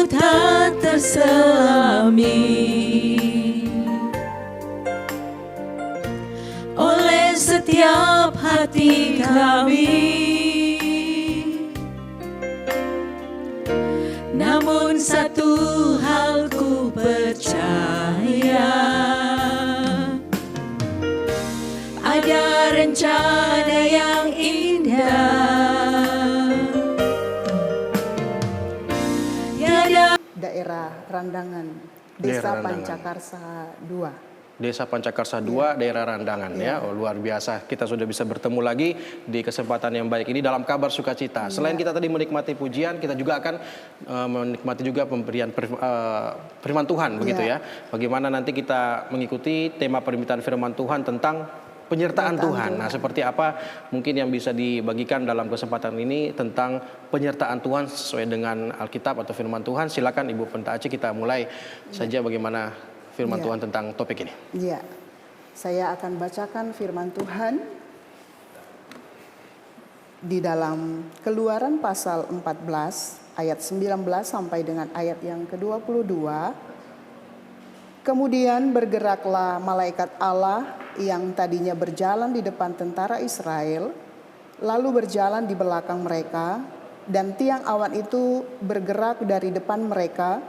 tak terselami oleh setiap hati kami. Namun satu hal ku percaya, ada rencana yang indah. Daerah Randangan, Desa Pancakarsa 2. Desa Pancakarsa 2, daerah Randangan ya. Oh, luar biasa. Kita sudah bisa bertemu lagi di kesempatan yang baik ini dalam kabar sukacita. Selain kita tadi menikmati pujian, kita juga akan menikmati juga pemberian firman Tuhan begitu ya. Bagaimana nanti kita mengikuti tema permintaan firman Tuhan tentang penyertaan Tuhan. Nah, seperti apa mungkin yang bisa dibagikan dalam kesempatan ini tentang penyertaan Tuhan sesuai dengan Alkitab atau firman Tuhan. Silakan Ibu Pendeta Aci, kita mulai saja bagaimana firman Tuhan tentang topik ini. Iya, saya akan bacakan firman Tuhan di dalam Keluaran pasal 14 ayat 19 sampai dengan ayat yang ke-22. Kemudian bergeraklah malaikat Allah yang tadinya berjalan di depan tentara Israel, lalu berjalan di belakang mereka, dan tiang awan itu bergerak dari depan mereka,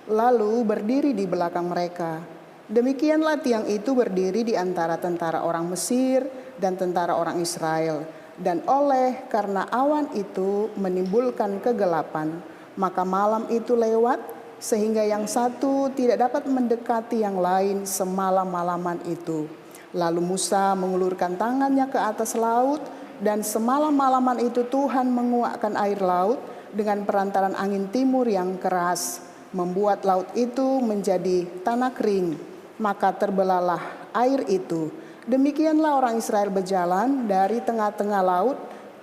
lalu berdiri di belakang mereka. Demikianlah tiang itu berdiri di antara tentara orang Mesir dan tentara orang Israel. Dan oleh karena awan itu menimbulkan kegelapan, maka malam itu lewat, sehingga yang satu tidak dapat mendekati yang lain semalam-malaman itu. Lalu Musa mengulurkan tangannya ke atas laut, dan semalam-malaman itu Tuhan menguakkan air laut dengan perantaran angin timur yang keras, membuat laut itu menjadi tanah kering, maka terbelahlah air itu. Demikianlah orang Israel berjalan dari tengah-tengah laut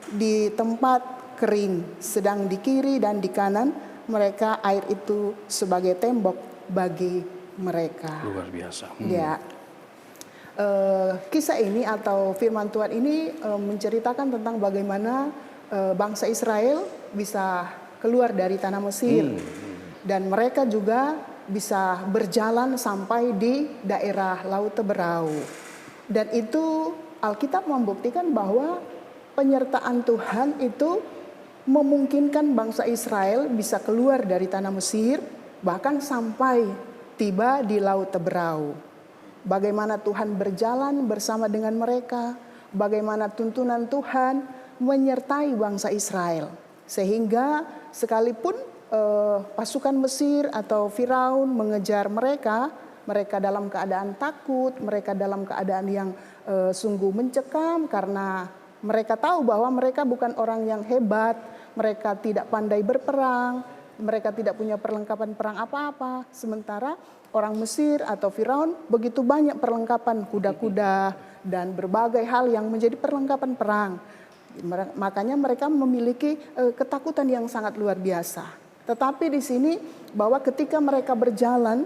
di tempat kering, sedang di kiri dan di kanan mereka air itu sebagai tembok bagi mereka. Luar biasa. Ya, kisah ini atau firman Tuhan ini menceritakan tentang bagaimana bangsa Israel bisa keluar dari tanah Mesir. Dan mereka juga bisa berjalan sampai di daerah Laut Teberau. Dan itu Alkitab membuktikan bahwa penyertaan Tuhan itu memungkinkan bangsa Israel bisa keluar dari tanah Mesir, bahkan sampai tiba di Laut Teberau. Bagaimana Tuhan berjalan bersama dengan mereka, bagaimana tuntunan Tuhan menyertai bangsa Israel. Sehingga sekalipun pasukan Mesir atau Firaun mengejar mereka, mereka dalam keadaan takut, mereka dalam keadaan yang sungguh mencekam karena mereka tahu bahwa mereka bukan orang yang hebat, mereka tidak pandai berperang, mereka tidak punya perlengkapan perang apa-apa. Sementara orang Mesir atau Firaun begitu banyak perlengkapan kuda-kuda dan berbagai hal yang menjadi perlengkapan perang. Makanya mereka memiliki ketakutan yang sangat luar biasa. Tetapi di sini bahwa ketika mereka berjalan,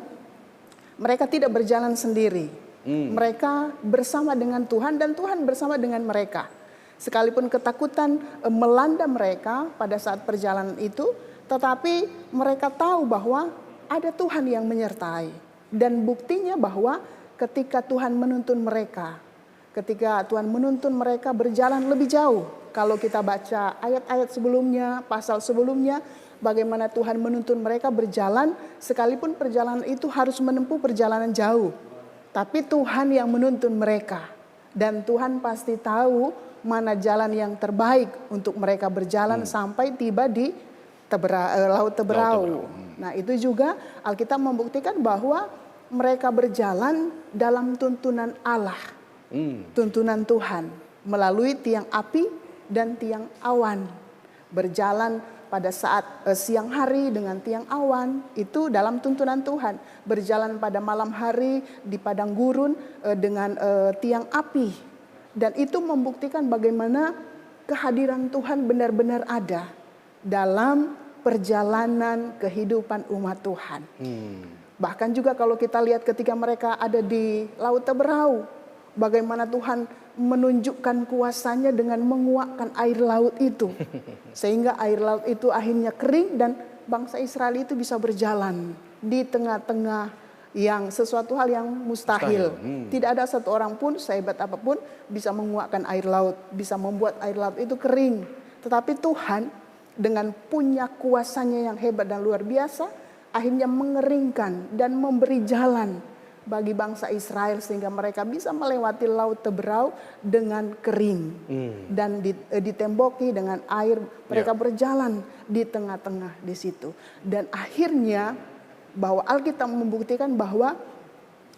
mereka tidak berjalan sendiri. Mereka bersama dengan Tuhan dan Tuhan bersama dengan mereka. Sekalipun ketakutan melanda mereka pada saat perjalanan itu, tetapi mereka tahu bahwa ada Tuhan yang menyertai. Dan buktinya bahwa ketika Tuhan menuntun mereka, ketika Tuhan menuntun mereka berjalan lebih jauh. Kalau kita baca ayat-ayat sebelumnya, pasal sebelumnya, bagaimana Tuhan menuntun mereka berjalan, sekalipun perjalanan itu harus menempuh perjalanan jauh. Tapi Tuhan yang menuntun mereka. Dan Tuhan pasti tahu mana jalan yang terbaik untuk mereka berjalan sampai tiba di Laut Teberau. Nah, itu juga Alkitab membuktikan bahwa mereka berjalan dalam tuntunan Allah. Tuntunan Tuhan melalui tiang api dan tiang awan. Berjalan pada saat siang hari dengan tiang awan, itu dalam tuntunan Tuhan. Berjalan pada malam hari di padang gurun dengan tiang api. Dan itu membuktikan bagaimana kehadiran Tuhan benar-benar ada dalam perjalanan kehidupan umat Tuhan. Bahkan juga kalau kita lihat ketika mereka ada di Laut Teberau, bagaimana Tuhan menunjukkan kuasanya dengan menguakkan air laut itu. Sehingga air laut itu akhirnya kering dan bangsa Israel itu bisa berjalan di tengah-tengah yang sesuatu hal yang mustahil. Tidak ada satu orang pun sehebat apapun bisa menguakkan air laut, bisa membuat air laut itu kering. Tetapi Tuhan dengan punya kuasanya yang hebat dan luar biasa, akhirnya mengeringkan dan memberi jalan bagi bangsa Israel sehingga mereka bisa melewati laut Teberau dengan kering dan ditemboki dengan air. Mereka berjalan di tengah-tengah di situ. Dan akhirnya bahwa Alkitab membuktikan bahwa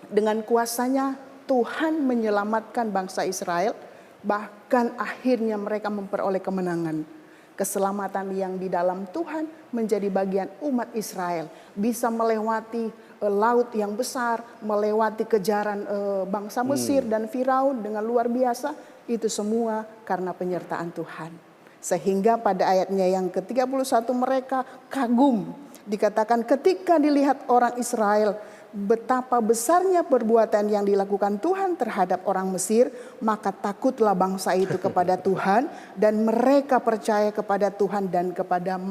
dengan kuasanya Tuhan menyelamatkan bangsa Israel, bahkan akhirnya mereka memperoleh kemenangan. Keselamatan yang di dalam Tuhan menjadi bagian umat Israel, bisa melewati laut yang besar, melewati kejaran bangsa Mesir dan Firaun dengan luar biasa. Itu semua karena penyertaan Tuhan. Sehingga pada ayatnya yang ke-31 mereka kagum. Dikatakan ketika dilihat orang Israel betapa besarnya perbuatan yang dilakukan Tuhan terhadap orang Mesir, maka takutlah bangsa itu kepada Tuhan dan mereka percaya kepada Tuhan dan kepada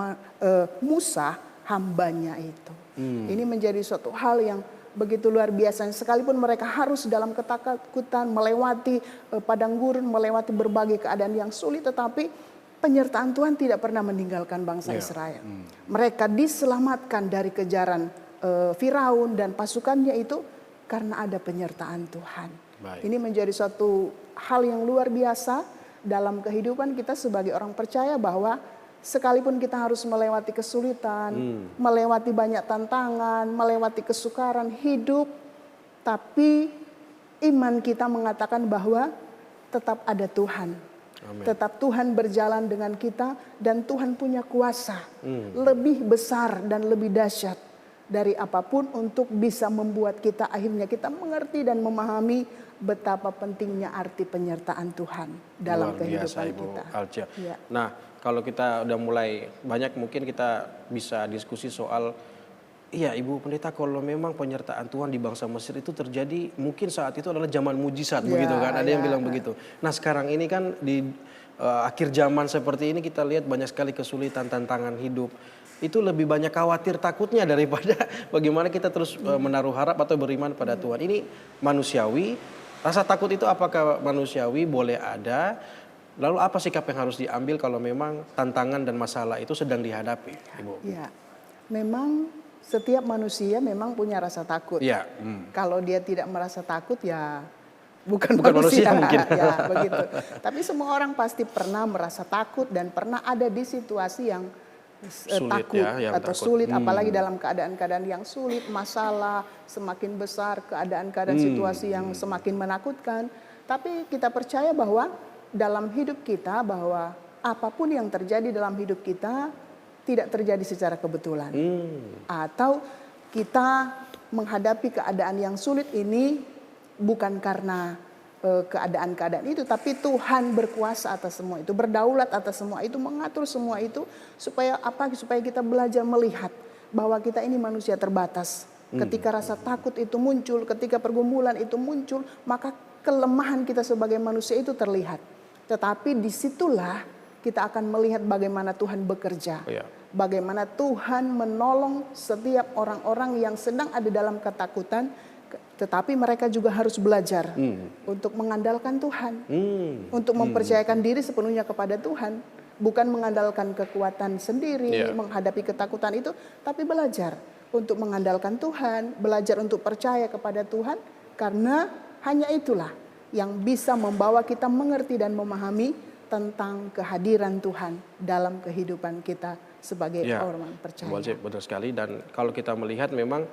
Musa hambanya itu. Ini menjadi suatu hal yang begitu luar biasa. Sekalipun mereka harus dalam ketakutan melewati padang gurun, melewati berbagai keadaan yang sulit, tetapi penyertaan Tuhan tidak pernah meninggalkan bangsa Israel. Mereka diselamatkan dari kejaran Firaun dan pasukannya itu karena ada penyertaan Tuhan. Ini menjadi suatu hal yang luar biasa dalam kehidupan kita sebagai orang percaya, bahwa sekalipun kita harus melewati kesulitan, melewati banyak tantangan, melewati kesukaran hidup, tapi iman kita mengatakan bahwa tetap ada Tuhan. Amen. Tetap Tuhan berjalan dengan kita dan Tuhan punya kuasa lebih besar dan lebih dahsyat dari apapun untuk bisa membuat kita akhirnya kita mengerti dan memahami betapa pentingnya arti penyertaan Tuhan dalam kehidupan kita. Alcia. Ya. Nah, kalau kita udah mulai banyak, mungkin kita bisa diskusi soal, iya Ibu Pendeta, kalau memang penyertaan Tuhan di bangsa Mesir itu terjadi mungkin saat itu adalah zaman mujizat, begitu kan? Ada yang bilang begitu. Nah sekarang ini kan di akhir zaman seperti ini kita lihat banyak sekali kesulitan, tantangan hidup. Itu lebih banyak khawatir takutnya daripada bagaimana kita terus menaruh harap atau beriman pada Tuhan. Ini manusiawi. Rasa takut itu apakah manusiawi? Boleh ada. Lalu apa sikap yang harus diambil kalau memang tantangan dan masalah itu sedang dihadapi, Ibu? Ya, memang setiap manusia memang punya rasa takut. Ya. Kalau dia tidak merasa takut ya bukan manusia mungkin. Ya, begitu. Tapi semua orang pasti pernah merasa takut dan pernah ada di situasi yang sulit, takut atau sulit, apalagi dalam keadaan-keadaan yang sulit, masalah semakin besar, keadaan-keadaan situasi yang semakin menakutkan. Tapi kita percaya bahwa dalam hidup kita, bahwa apapun yang terjadi dalam hidup kita tidak terjadi secara kebetulan. Atau kita menghadapi keadaan yang sulit ini bukan karena keadaan-keadaan itu, tapi Tuhan berkuasa atas semua itu, berdaulat atas semua itu, mengatur semua itu, supaya apa? Supaya kita belajar melihat bahwa kita ini manusia terbatas. Ketika rasa takut itu muncul, ketika pergumulan itu muncul, maka kelemahan kita sebagai manusia itu terlihat. Tetapi disitulah kita akan melihat bagaimana Tuhan bekerja. Bagaimana Tuhan menolong setiap orang-orang yang sedang ada dalam ketakutan, tetapi mereka juga harus belajar untuk mengandalkan Tuhan, untuk mempercayakan diri sepenuhnya kepada Tuhan, bukan mengandalkan kekuatan sendiri menghadapi ketakutan itu, tapi belajar untuk mengandalkan Tuhan, belajar untuk percaya kepada Tuhan, karena hanya itulah yang bisa membawa kita mengerti dan memahami tentang kehadiran Tuhan dalam kehidupan kita sebagai orang percaya. Benar sekali. Dan kalau kita melihat memang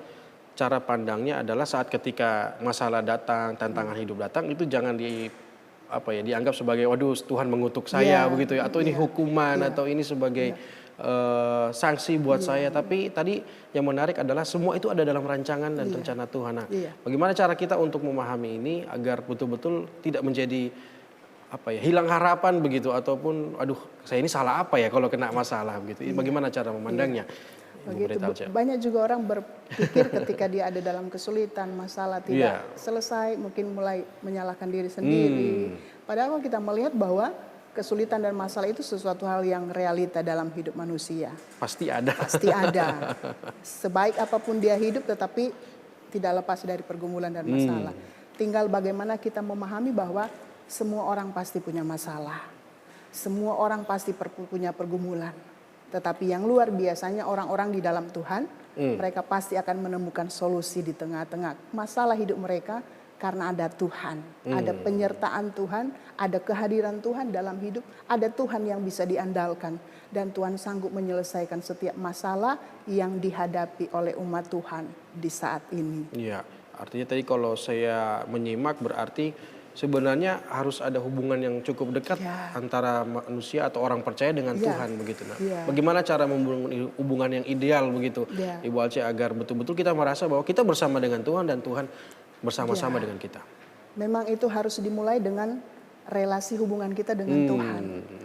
cara pandangnya adalah saat ketika masalah datang, tantangan hidup datang, itu jangan dianggap sebagai waduh Tuhan mengutuk saya begitu ya, atau ini hukuman atau ini sebagai sanksi buat saya. Tapi tadi yang menarik adalah semua itu ada dalam rancangan dan rencana Tuhan. Nah, bagaimana cara kita untuk memahami ini agar betul-betul tidak menjadi hilang harapan begitu, ataupun aduh saya ini salah apa ya kalau kena masalah begitu. Bagaimana cara memandangnya? Begitu. Banyak juga orang berpikir ketika dia ada dalam kesulitan, masalah tidak selesai, mungkin mulai menyalahkan diri sendiri. Padahal kita melihat bahwa kesulitan dan masalah itu sesuatu hal yang realita dalam hidup manusia. Pasti ada. Pasti ada. Sebaik apapun dia hidup tetapi tidak lepas dari pergumulan dan masalah. Tinggal bagaimana kita memahami bahwa semua orang pasti punya masalah. Semua orang pasti punya pergumulan. Tetapi yang luar biasanya orang-orang di dalam Tuhan, mereka pasti akan menemukan solusi di tengah-tengah masalah hidup mereka. Karena ada Tuhan, ada penyertaan Tuhan, ada kehadiran Tuhan dalam hidup, ada Tuhan yang bisa diandalkan. Dan Tuhan sanggup menyelesaikan setiap masalah yang dihadapi oleh umat Tuhan di saat ini. Iya, artinya tadi kalau saya menyimak berarti sebenarnya harus ada hubungan yang cukup dekat antara manusia atau orang percaya dengan Tuhan begitu. Nah, bagaimana cara membangun hubungan yang ideal begitu, Ibu Alce, agar betul-betul kita merasa bahwa kita bersama dengan Tuhan dan Tuhan bersama-sama dengan kita. Memang itu harus dimulai dengan relasi hubungan kita dengan Tuhan.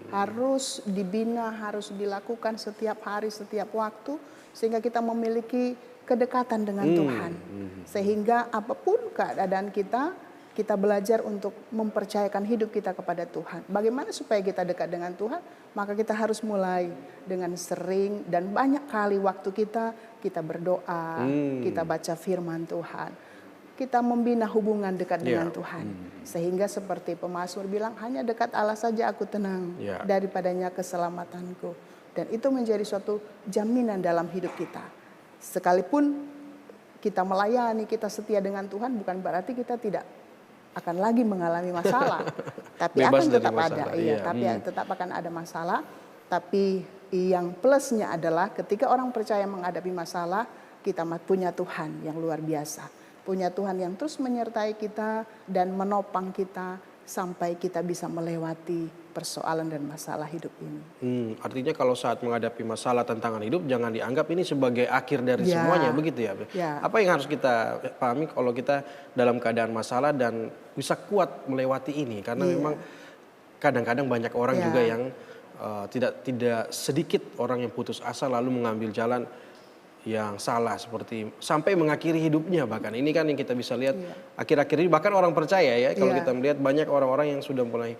Harus dibina, harus dilakukan setiap hari, setiap waktu. Sehingga kita memiliki kedekatan dengan Tuhan. Sehingga apapun keadaan kita belajar untuk mempercayakan hidup kita kepada Tuhan. Bagaimana supaya kita dekat dengan Tuhan? Maka kita harus mulai dengan sering dan banyak kali waktu kita berdoa, kita baca firman Tuhan. Kita membina hubungan dekat dengan Tuhan. Sehingga seperti pemazmur bilang, hanya dekat Allah saja aku tenang, daripadanya keselamatanku. Dan itu menjadi suatu jaminan dalam hidup kita. Sekalipun kita melayani, kita setia dengan Tuhan, bukan berarti kita tidak akan lagi mengalami masalah. Tapi akan tetap ada. Tapi tetap akan ada masalah. Tapi yang plusnya adalah ketika orang percaya menghadapi masalah, kita punya Tuhan yang luar biasa. Punya Tuhan yang terus menyertai kita dan menopang kita sampai kita bisa melewati persoalan dan masalah hidup ini. Artinya kalau saat menghadapi masalah tantangan hidup jangan dianggap ini sebagai akhir dari semuanya, begitu ya? Apa yang harus kita pahami kalau kita dalam keadaan masalah dan bisa kuat melewati ini? Karena memang kadang-kadang banyak orang juga yang tidak sedikit orang yang putus asa lalu mengambil jalan yang salah seperti sampai mengakhiri hidupnya bahkan. Ini kan yang kita bisa lihat akhir-akhir ini bahkan orang percaya ya kalau kita melihat banyak orang-orang yang sudah mulai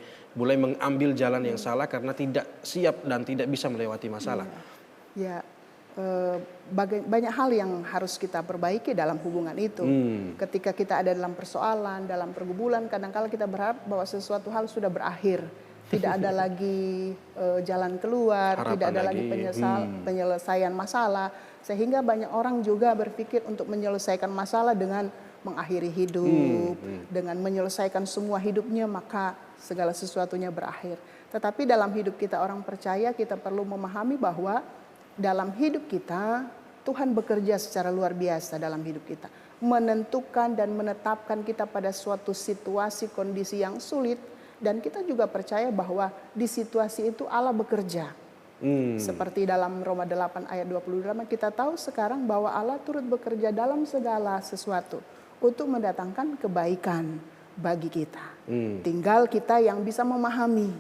mengambil jalan yang salah karena tidak siap dan tidak bisa melewati masalah. Banyak hal yang harus kita perbaiki dalam hubungan itu. Ketika kita ada dalam persoalan, dalam pergumulan, kadang-kala kita berharap bahwa sesuatu hal sudah berakhir. Tidak ada lagi jalan keluar, Harapan tidak ada lagi penyelesaian masalah. Sehingga banyak orang juga berpikir untuk menyelesaikan masalah dengan mengakhiri hidup, dengan menyelesaikan semua hidupnya, maka segala sesuatunya berakhir. Tetapi dalam hidup kita orang percaya, kita perlu memahami bahwa dalam hidup kita, Tuhan bekerja secara luar biasa dalam hidup kita. Menentukan dan menetapkan kita pada suatu situasi, kondisi yang sulit. Dan kita juga percaya bahwa di situasi itu Allah bekerja. Seperti dalam Roma 8 ayat 28 kita tahu sekarang bahwa Allah turut bekerja dalam segala sesuatu untuk mendatangkan kebaikan bagi kita. Tinggal kita yang bisa memahami.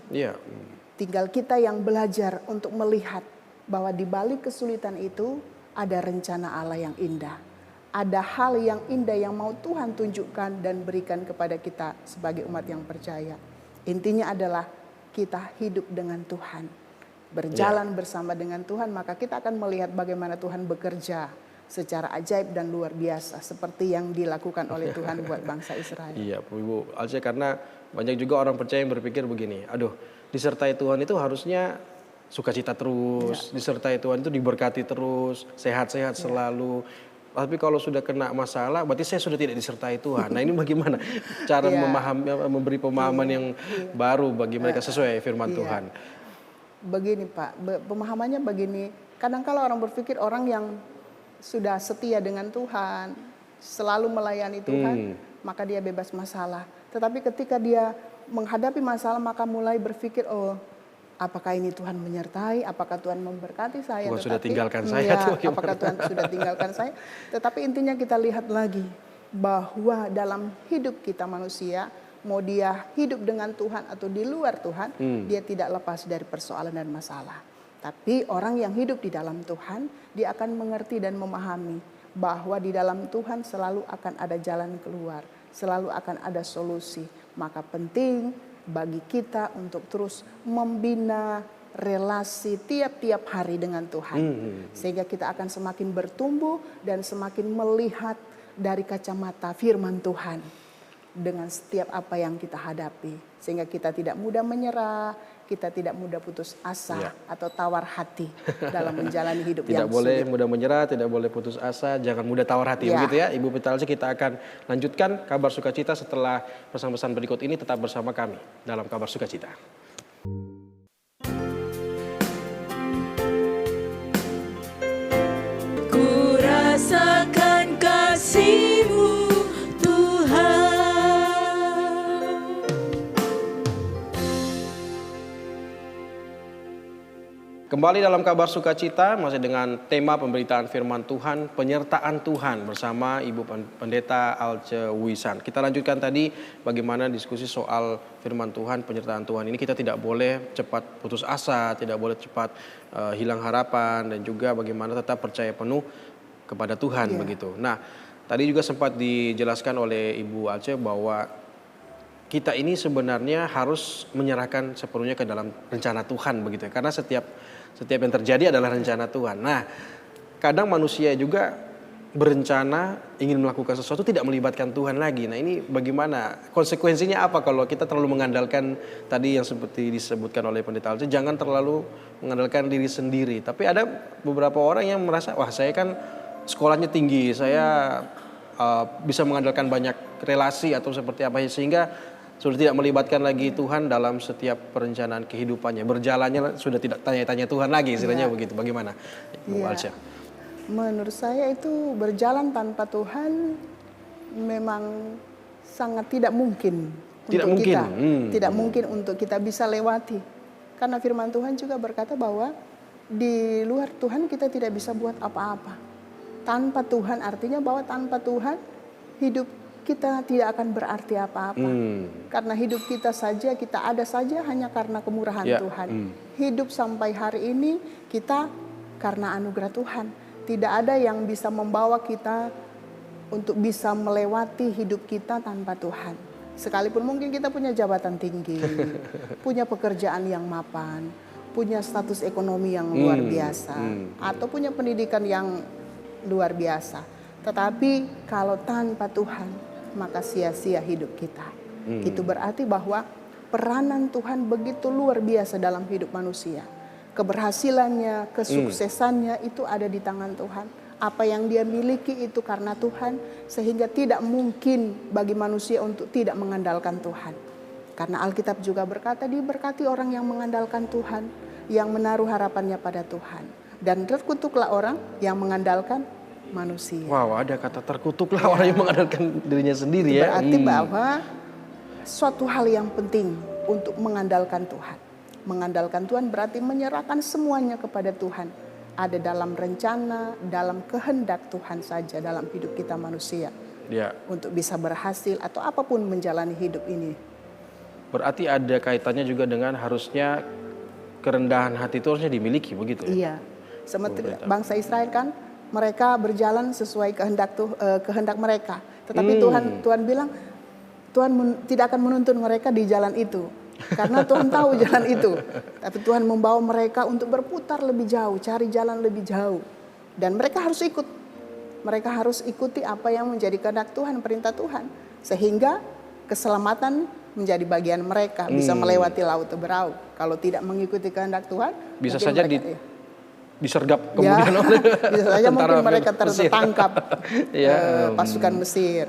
Tinggal kita yang belajar untuk melihat bahwa di balik kesulitan itu ada rencana Allah yang indah. Ada hal yang indah yang mau Tuhan tunjukkan dan berikan kepada kita sebagai umat yang percaya. Intinya adalah kita hidup dengan Tuhan, berjalan bersama dengan Tuhan, maka kita akan melihat bagaimana Tuhan bekerja secara ajaib dan luar biasa seperti yang dilakukan oleh Tuhan buat bangsa Israel. Iya, Ibu Alce, karena banyak juga orang percaya yang berpikir begini, aduh, disertai Tuhan itu harusnya sukacita terus, disertai Tuhan itu diberkati terus, sehat-sehat selalu. Tapi kalau sudah kena masalah, berarti saya sudah tidak disertai Tuhan. Nah ini bagaimana cara memberi pemahaman yang baru bagi mereka sesuai firman Tuhan? Begini Pak, pemahamannya begini. Kadang-kala orang berpikir orang yang sudah setia dengan Tuhan, selalu melayani Tuhan, maka dia bebas masalah. Tetapi ketika dia menghadapi masalah, maka mulai berpikir, oh, apakah ini Tuhan menyertai? Apakah Tuhan memberkati saya? Tuhan sudah tinggalkan saya. Apakah Tuhan sudah tinggalkan saya? Tetapi intinya kita lihat lagi bahwa dalam hidup kita manusia, mau dia hidup dengan Tuhan atau di luar Tuhan, dia tidak lepas dari persoalan dan masalah. Tapi orang yang hidup di dalam Tuhan, dia akan mengerti dan memahami bahwa di dalam Tuhan selalu akan ada jalan keluar, selalu akan ada solusi. Maka penting bagi kita untuk terus membina relasi tiap-tiap hari dengan Tuhan. Sehingga kita akan semakin bertumbuh dan semakin melihat dari kacamata firman Tuhan dengan setiap apa yang kita hadapi. Sehingga kita tidak mudah menyerah, kita tidak mudah putus asa atau tawar hati dalam menjalani hidup yang Tidak boleh sulit. mudah menyerah, tidak boleh putus asa, jangan mudah tawar hati. Begitu ya, Ibu Petalsi, kita akan lanjutkan Kabar Sukacita setelah pesan-pesan berikut ini. Tetap bersama kami dalam Kabar Sukacita. Ku rasakan kasih-Mu Tuhan. Kembali dalam Kabar Sukacita, masih dengan tema pemberitaan firman Tuhan, penyertaan Tuhan bersama Ibu Pendeta Alce Wisan. Kita lanjutkan tadi bagaimana diskusi soal firman Tuhan, penyertaan Tuhan ini. Kita tidak boleh cepat putus asa, tidak boleh cepat hilang harapan, dan juga bagaimana tetap percaya penuh kepada Tuhan begitu. Nah, tadi juga sempat dijelaskan oleh Ibu Alce bahwa kita ini sebenarnya harus menyerahkan sepenuhnya ke dalam rencana Tuhan begitu ya. Karena setiap yang terjadi adalah rencana Tuhan. Nah, kadang manusia juga berencana ingin melakukan sesuatu tidak melibatkan Tuhan lagi. Nah, ini bagaimana? Konsekuensinya apa kalau kita terlalu mengandalkan tadi yang seperti disebutkan oleh Pendeta Alce, jangan terlalu mengandalkan diri sendiri. Tapi ada beberapa orang yang merasa, wah saya kan sekolahnya tinggi, saya bisa mengandalkan banyak relasi atau seperti apa, sehingga sudah tidak melibatkan lagi Tuhan dalam setiap perencanaan kehidupannya. Berjalannya sudah tidak tanya-tanya Tuhan lagi, istilahnya begitu. Bagaimana, Ibu Alce? Menurut saya itu berjalan tanpa Tuhan memang sangat tidak mungkin untuk kita. Tidak mungkin untuk kita bisa lewati. Karena firman Tuhan juga berkata bahwa di luar Tuhan kita tidak bisa buat apa-apa. Tanpa Tuhan artinya bahwa tanpa Tuhan hidup kita tidak akan berarti apa-apa. Karena hidup kita saja, kita ada saja hanya karena kemurahan Tuhan. Hidup sampai hari ini kita karena anugerah Tuhan. Tidak ada yang bisa membawa kita untuk bisa melewati hidup kita tanpa Tuhan. Sekalipun mungkin kita punya jabatan tinggi, punya pekerjaan yang mapan, punya status ekonomi yang luar biasa, atau punya pendidikan yang luar biasa. Tetapi kalau tanpa Tuhan, maka sia-sia hidup kita. Itu berarti bahwa peranan Tuhan begitu luar biasa dalam hidup manusia. Keberhasilannya, kesuksesannya itu ada di tangan Tuhan. Apa yang dia miliki itu karena Tuhan, sehingga tidak mungkin bagi manusia untuk tidak mengandalkan Tuhan. Karena Alkitab juga berkata, diberkati orang yang mengandalkan Tuhan, yang menaruh harapannya pada Tuhan. Dan terkutuklah orang yang mengandalkan manusia. Wow, ada kata terkutuklah orang yang mengandalkan dirinya sendiri ya. Berarti bahwa suatu hal yang penting untuk mengandalkan Tuhan. Mengandalkan Tuhan berarti menyerahkan semuanya kepada Tuhan. Ada dalam rencana, dalam kehendak Tuhan saja dalam hidup kita manusia. Untuk bisa berhasil atau apapun menjalani hidup ini. Berarti ada kaitannya juga dengan harusnya kerendahan hati itu harusnya dimiliki begitu ya? Iya. Seperti bangsa Israel kan, mereka berjalan sesuai kehendak mereka. Tetapi Tuhan bilang, Tuhan tidak akan menuntun mereka di jalan itu. Karena Tuhan tahu jalan itu. Tapi Tuhan membawa mereka untuk berputar lebih jauh, cari jalan lebih jauh. Dan mereka harus ikut. Mereka harus ikuti apa yang menjadi kehendak Tuhan, perintah Tuhan. Sehingga keselamatan menjadi bagian mereka, bisa melewati laut Teberau. Kalau tidak mengikuti kehendak Tuhan, bisa saja disergap kemudian oleh bisa saja mungkin mereka tertangkap pasukan Mesir.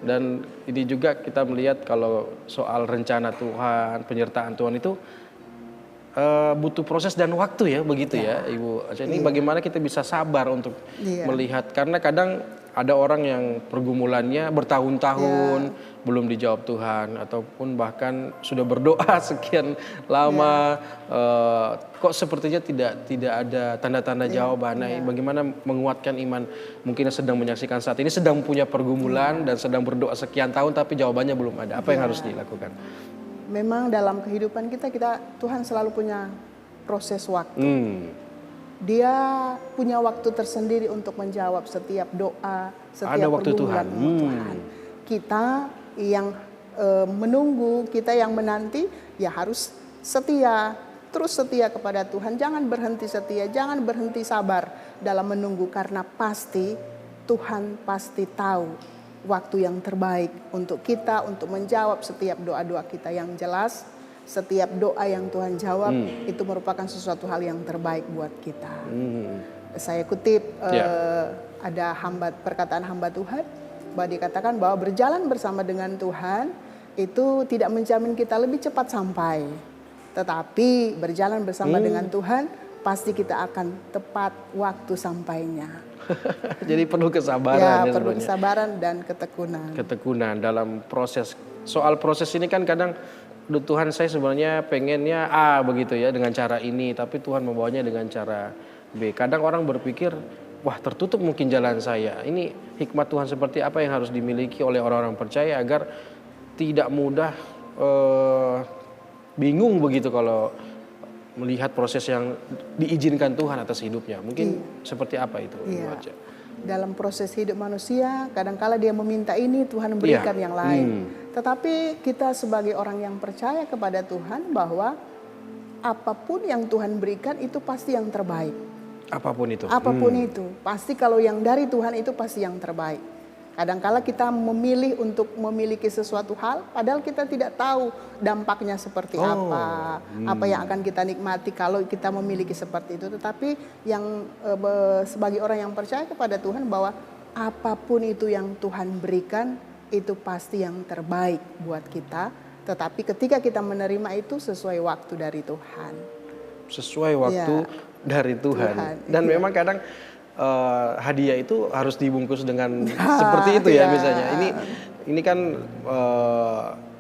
Dan ini juga kita melihat kalau soal rencana Tuhan, penyertaan Tuhan itu butuh proses dan waktu ya, begitu ya Ibu. Ini bagaimana kita bisa sabar untuk melihat, karena kadang ada orang yang pergumulannya bertahun-tahun belum dijawab Tuhan, ataupun bahkan sudah berdoa sekian lama kok sepertinya tidak ada tanda-tanda jawaban. Nah, bagaimana menguatkan iman mungkin yang sedang menyaksikan saat ini, sedang punya pergumulan dan sedang berdoa sekian tahun tapi jawabannya belum ada. Apa yang harus dilakukan? Memang dalam kehidupan kita Tuhan selalu punya proses waktu. Dia punya waktu tersendiri untuk menjawab setiap doa, setiap pergumulan Tuhan. Kita yang menunggu, kita yang menanti, ya harus setia, terus setia kepada Tuhan. Jangan berhenti setia, jangan berhenti sabar dalam menunggu, karena pasti Tuhan pasti tahu waktu yang terbaik untuk kita, untuk menjawab setiap doa-doa kita. Yang jelas, setiap doa yang Tuhan jawab itu merupakan sesuatu hal yang terbaik buat kita. Saya kutip ada perkataan hamba Tuhan, bahwa dikatakan bahwa berjalan bersama dengan Tuhan itu tidak menjamin kita lebih cepat sampai, tetapi berjalan bersama dengan Tuhan pasti kita akan tepat waktu sampainya. Jadi perlu kesabaran Ya, ya perlu sebenarnya. kesabaran dan ketekunan. Ketekunan dalam proses. Soal proses ini kan kadang, "Duh Tuhan, saya sebenarnya pengennya A begitu ya dengan cara ini, tapi Tuhan membawanya dengan cara B." Kadang orang berpikir, wah tertutup mungkin jalan saya. Ini hikmat Tuhan seperti apa yang harus dimiliki oleh orang-orang percaya agar tidak mudah bingung begitu kalau melihat proses yang diizinkan Tuhan atas hidupnya. Mungkin seperti apa itu? Iya. Baca. Dalam proses hidup manusia, kadangkala dia meminta ini, Tuhan berikan yang lain. Tetapi kita sebagai orang yang percaya kepada Tuhan bahwa apapun yang Tuhan berikan itu pasti yang terbaik. Apapun itu. Apapun itu, pasti kalau yang dari Tuhan itu pasti yang terbaik. Kadangkala kita memilih untuk memiliki sesuatu hal, padahal kita tidak tahu dampaknya seperti apa yang akan kita nikmati kalau kita memiliki seperti itu. Tetapi yang sebagai orang yang percaya kepada Tuhan bahwa apapun itu yang Tuhan berikan itu pasti yang terbaik buat kita. Tetapi ketika kita menerima itu sesuai waktu dari Tuhan. Sesuai waktu dari Tuhan. Dan memang kadang hadiah itu harus dibungkus dengan seperti itu ya biasanya. Ini kan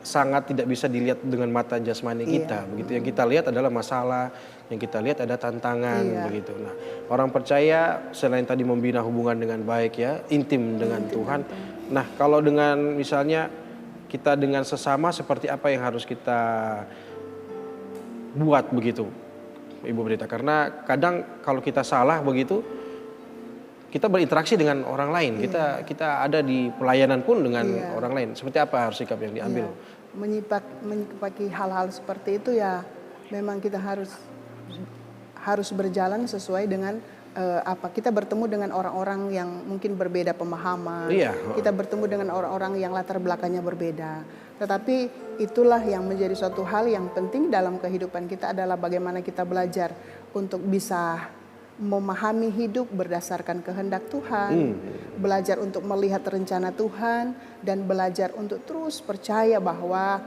sangat tidak bisa dilihat dengan mata jasmani kita. Begitu, yang kita lihat adalah masalah, yang kita lihat ada tantangan begitu. Nah, orang percaya selain tadi membina hubungan dengan baik ya, intim dengan Tuhan. Nah, kalau dengan misalnya kita dengan sesama seperti apa yang harus kita buat begitu, Ibu Pendeta? Karena kadang kalau kita salah begitu, kita berinteraksi dengan orang lain, kita ada di pelayanan pun dengan orang lain. Seperti apa harus sikap yang diambil? Menyikapi hal-hal seperti itu ya, memang kita harus berjalan sesuai dengan kita bertemu dengan orang-orang yang mungkin berbeda pemahaman. Kita bertemu dengan orang-orang yang latar belakangnya berbeda. Tetapi itulah yang menjadi suatu hal yang penting dalam kehidupan kita, adalah bagaimana kita belajar untuk bisa memahami hidup berdasarkan kehendak Tuhan, belajar untuk melihat rencana Tuhan, dan belajar untuk terus percaya bahwa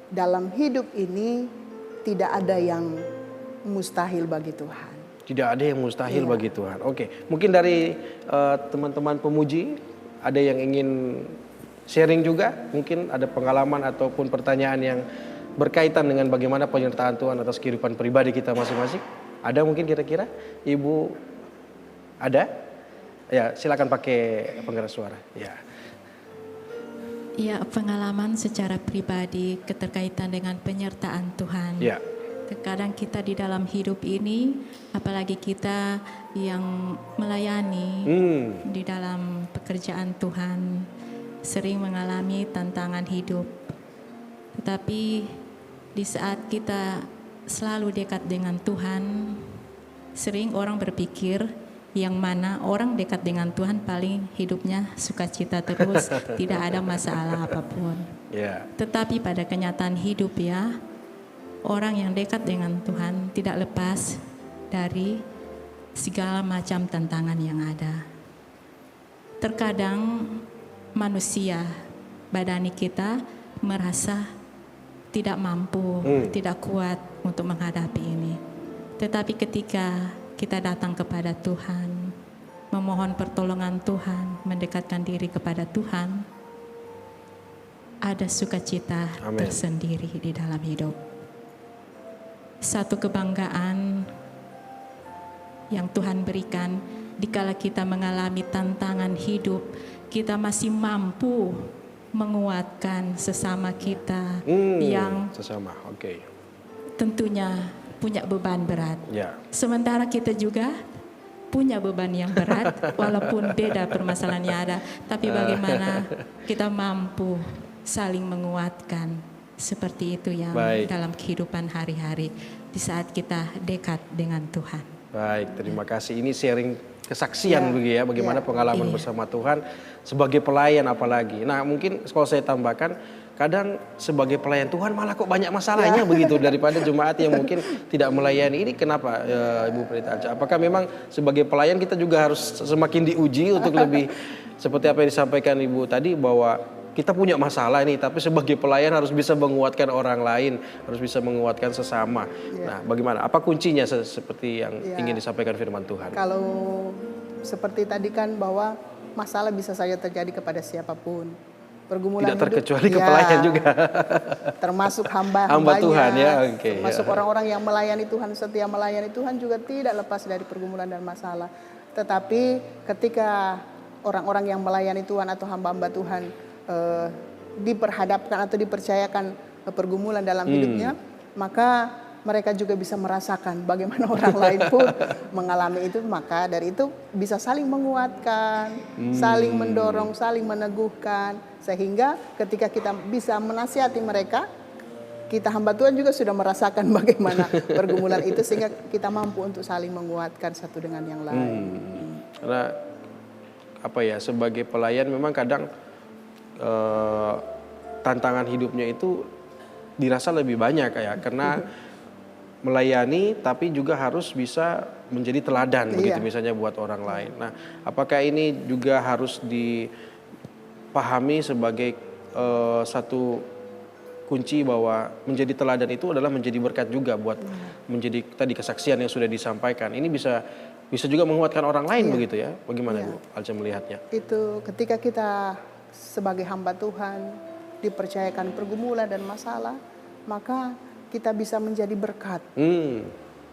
dalam hidup ini tidak ada yang mustahil bagi Tuhan. Tidak ada yang mustahil bagi Tuhan. Oke, mungkin dari teman-teman pemuji ada yang ingin sharing juga, mungkin ada pengalaman ataupun pertanyaan yang berkaitan dengan bagaimana penyertaan Tuhan atas kehidupan pribadi kita masing-masing. Ada mungkin kira-kira? Ibu ada? Ya, silakan pakai pengeras suara. Ya, pengalaman secara pribadi keterkaitan dengan penyertaan Tuhan. Ya. Terkadang kita di dalam hidup ini, apalagi kita yang melayani di dalam pekerjaan Tuhan, sering mengalami tantangan hidup. Tetapi di saat kita selalu dekat dengan Tuhan, sering orang berpikir yang mana orang dekat dengan Tuhan paling hidupnya sukacita terus, tidak ada masalah apapun. Tetapi pada kenyataan hidup ya, orang yang dekat dengan Tuhan tidak lepas dari segala macam tantangan yang ada. Terkadang manusia, badani kita merasa tidak mampu, tidak kuat untuk menghadapi ini. Tetapi ketika kita datang kepada Tuhan, memohon pertolongan Tuhan, mendekatkan diri kepada Tuhan, ada sukacita tersendiri di dalam hidup. Satu kebanggaan yang Tuhan berikan dikala kita mengalami tantangan hidup, kita masih mampu menguatkan sesama kita yang tentunya punya beban berat. Sementara kita juga punya beban yang berat, walaupun beda permasalahannya ada, tapi bagaimana kita mampu saling menguatkan. Seperti itu yang Baik. dalam kehidupan hari-hari di saat kita dekat dengan Tuhan. Baik, terima kasih. Ini sharing kesaksian Ya, begitu ya, bagaimana ya. pengalaman Iya. bersama Tuhan sebagai pelayan apalagi. Nah, mungkin kalau saya tambahkan, kadang sebagai pelayan Tuhan malah kok banyak masalahnya begitu daripada jemaat yang mungkin tidak melayani. Ini kenapa Ibu Pendeta Alca? Apakah memang sebagai pelayan kita juga harus semakin diuji untuk lebih seperti apa yang disampaikan Ibu tadi, bahwa kita punya masalah nih, tapi sebagai pelayan harus bisa menguatkan orang lain, harus bisa menguatkan sesama. Nah, bagaimana? Apa kuncinya seperti yang ingin disampaikan firman Tuhan? Kalau seperti tadi kan bahwa masalah bisa saja terjadi kepada siapapun. Pergumulan Tidak hidup, terkecuali ke pelayan juga. termasuk hamba Tuhan ya, oke. termasuk orang-orang yang melayani Tuhan, setia melayani Tuhan juga tidak lepas dari pergumulan dan masalah. Tetapi ketika orang-orang yang melayani Tuhan atau hamba-hamba Tuhan diperhadapkan atau dipercayakan pergumulan dalam hidupnya, maka mereka juga bisa merasakan bagaimana orang lain pun mengalami itu. Maka dari itu bisa saling menguatkan, saling mendorong, saling meneguhkan, sehingga ketika kita bisa menasihati mereka, kita hamba Tuhan juga sudah merasakan bagaimana pergumulan itu, sehingga kita mampu untuk saling menguatkan satu dengan yang lain. Karena apa ya, sebagai pelayan memang kadang tantangan hidupnya itu dirasa lebih banyak ya, karena melayani tapi juga harus bisa menjadi teladan begitu misalnya buat orang lain. Nah, apakah ini juga harus dipahami sebagai satu kunci bahwa menjadi teladan itu adalah menjadi berkat juga buat menjadi tadi kesaksian yang sudah disampaikan. Ini bisa juga menguatkan orang lain begitu ya. Bagaimana Bu Alca melihatnya? Itu ketika kita sebagai hamba Tuhan dipercayakan pergumulan dan masalah, maka kita bisa menjadi berkat.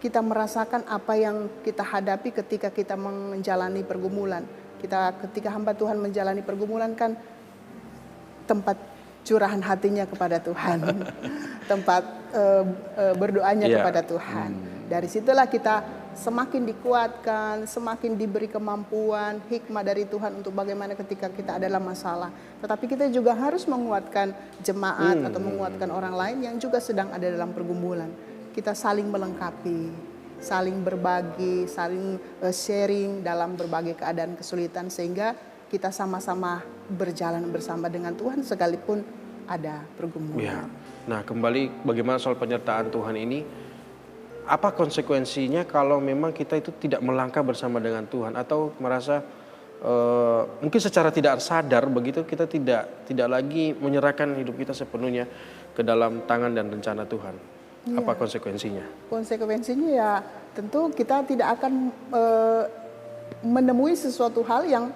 Kita merasakan apa yang kita hadapi ketika kita menjalani pergumulan. Ketika hamba Tuhan menjalani pergumulan kan tempat curahan hatinya kepada Tuhan, tempat berdoanya kepada Tuhan. Dari situlah kita semakin dikuatkan, semakin diberi kemampuan, hikmah dari Tuhan untuk bagaimana ketika kita adalah masalah. Tetapi kita juga harus menguatkan jemaat atau menguatkan orang lain yang juga sedang ada dalam pergumulan. Kita saling melengkapi, saling berbagi, saling sharing dalam berbagai keadaan kesulitan, sehingga kita sama-sama berjalan bersama dengan Tuhan sekalipun ada pergumulan. Ya. Nah, kembali bagaimana soal penyertaan Tuhan ini? Apa konsekuensinya kalau memang kita itu tidak melangkah bersama dengan Tuhan, atau merasa mungkin secara tidak sadar begitu kita tidak lagi menyerahkan hidup kita sepenuhnya ke dalam tangan dan rencana Tuhan? Apa konsekuensinya? Konsekuensinya ya tentu kita tidak akan menemui sesuatu hal yang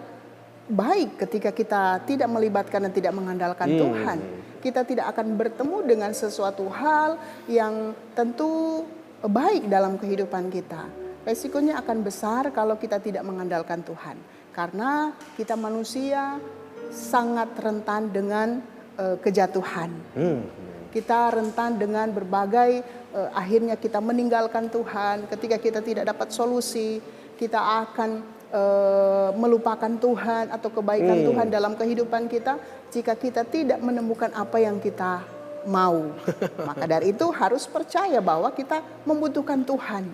baik ketika kita tidak melibatkan dan tidak mengandalkan Tuhan. Kita tidak akan bertemu dengan sesuatu hal yang tentu baik dalam kehidupan kita. Resikonya akan besar kalau kita tidak mengandalkan Tuhan. Karena kita manusia sangat rentan dengan kejatuhan. Kita rentan dengan berbagai akhirnya kita meninggalkan Tuhan. Ketika kita tidak dapat solusi, kita akan melupakan Tuhan atau kebaikan Tuhan dalam kehidupan kita jika kita tidak menemukan apa yang kita mau. Maka dari itu harus percaya bahwa kita membutuhkan Tuhan.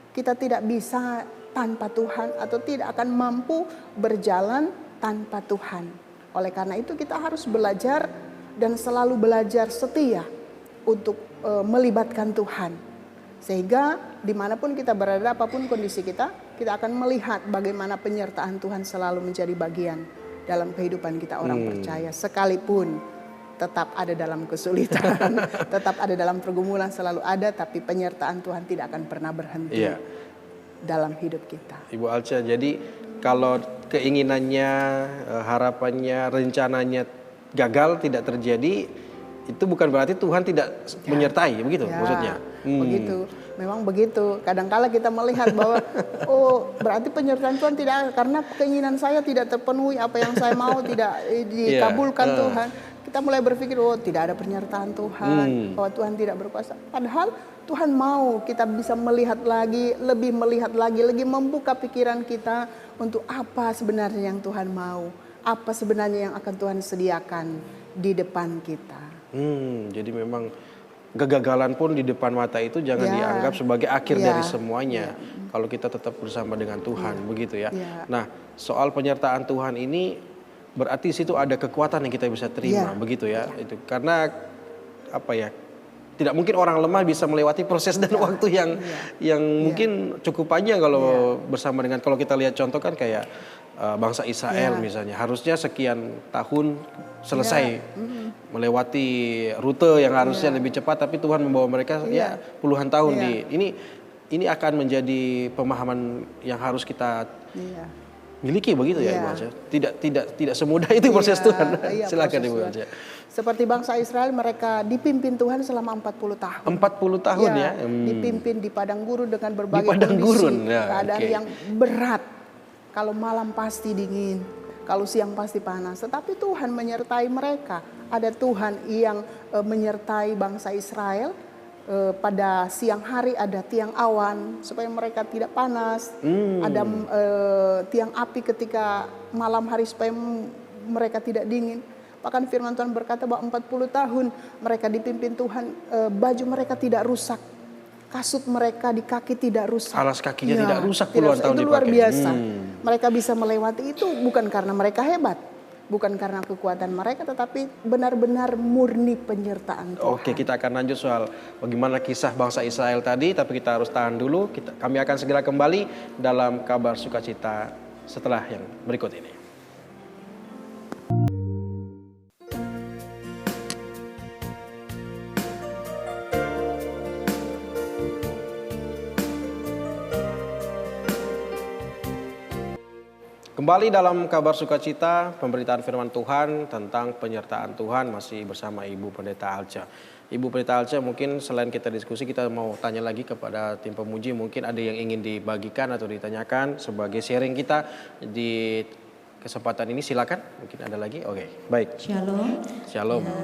Kita tidak bisa tanpa Tuhan atau tidak akan mampu berjalan tanpa Tuhan. Oleh karena itu kita harus belajar dan selalu belajar setia untuk melibatkan Tuhan. Sehingga dimanapun kita berada, apapun kondisi kita akan melihat bagaimana penyertaan Tuhan selalu menjadi bagian dalam kehidupan kita orang percaya. Sekalipun tetap ada dalam kesulitan, tetap ada dalam pergumulan, selalu ada, tapi penyertaan Tuhan tidak akan pernah berhenti dalam hidup kita. Ibu Alca, jadi kalau keinginannya, harapannya, rencananya gagal, tidak terjadi, itu bukan berarti Tuhan tidak menyertai, begitu maksudnya? Begitu, memang begitu. Kadang-kala kita melihat bahwa berarti penyertaan Tuhan tidak ada, karena keinginan saya tidak terpenuhi, apa yang saya mau tidak dikabulkan Tuhan. Kita mulai berpikir, tidak ada penyertaan Tuhan, bahwa Tuhan tidak berkuasa. Padahal Tuhan mau kita bisa melihat lagi, lebih membuka pikiran kita untuk apa sebenarnya yang Tuhan mau, apa sebenarnya yang akan Tuhan sediakan di depan kita. Jadi memang kegagalan pun di depan mata itu jangan dianggap sebagai akhir dari semuanya. Kalau kita tetap bersama dengan Tuhan, begitu ya. Nah, soal penyertaan Tuhan ini berarti situ ada kekuatan yang kita bisa terima, begitu ya. Itu karena apa ya? Tidak mungkin orang lemah bisa melewati proses dan waktu yang mungkin cukup panjang kalau bersama dengan, kalau kita lihat contoh kan kayak bangsa Israel misalnya, harusnya sekian tahun selesai melewati rute yang harusnya lebih cepat, tapi Tuhan membawa mereka puluhan tahun ini akan menjadi pemahaman yang harus kita miliki, begitu ya Ibu Alca. Tidak semudah itu proses Tuhan. Silakan Ibu Alca. Seperti bangsa Israel, mereka dipimpin Tuhan selama 40 tahun. 40 tahun ya. Dipimpin di padang gurun dengan berbagai padang kondisi, gurun, keadaan yang berat. Kalau malam pasti dingin, kalau siang pasti panas. Tetapi Tuhan menyertai mereka. Ada Tuhan yang menyertai bangsa Israel. Pada siang hari ada tiang awan supaya mereka tidak panas. Ada tiang api ketika malam hari supaya mereka tidak dingin. Bahkan firman Tuhan berkata bahwa 40 tahun mereka dipimpin Tuhan, baju mereka tidak rusak. Kasut mereka di kaki tidak rusak. Alas kakinya tidak rusak puluhan tahun dipakai. Itu luar biasa. Mereka bisa melewati itu bukan karena mereka hebat. Bukan karena kekuatan mereka, tetapi benar-benar murni penyertaan Tuhan. Oke, kita akan lanjut soal bagaimana kisah bangsa Israel tadi, tapi kita harus tahan dulu. Kami akan segera kembali dalam kabar sukacita setelah yang berikut ini. Kembali dalam kabar sukacita, pemberitaan firman Tuhan tentang penyertaan Tuhan, masih bersama Ibu Pendeta Alca. Ibu Pendeta Alca, mungkin selain kita diskusi, kita mau tanya lagi kepada tim pemuji, mungkin ada yang ingin dibagikan atau ditanyakan sebagai sharing kita di kesempatan ini, silakan. Mungkin ada lagi? Oke, baik. Shalom. Shalom. Ya,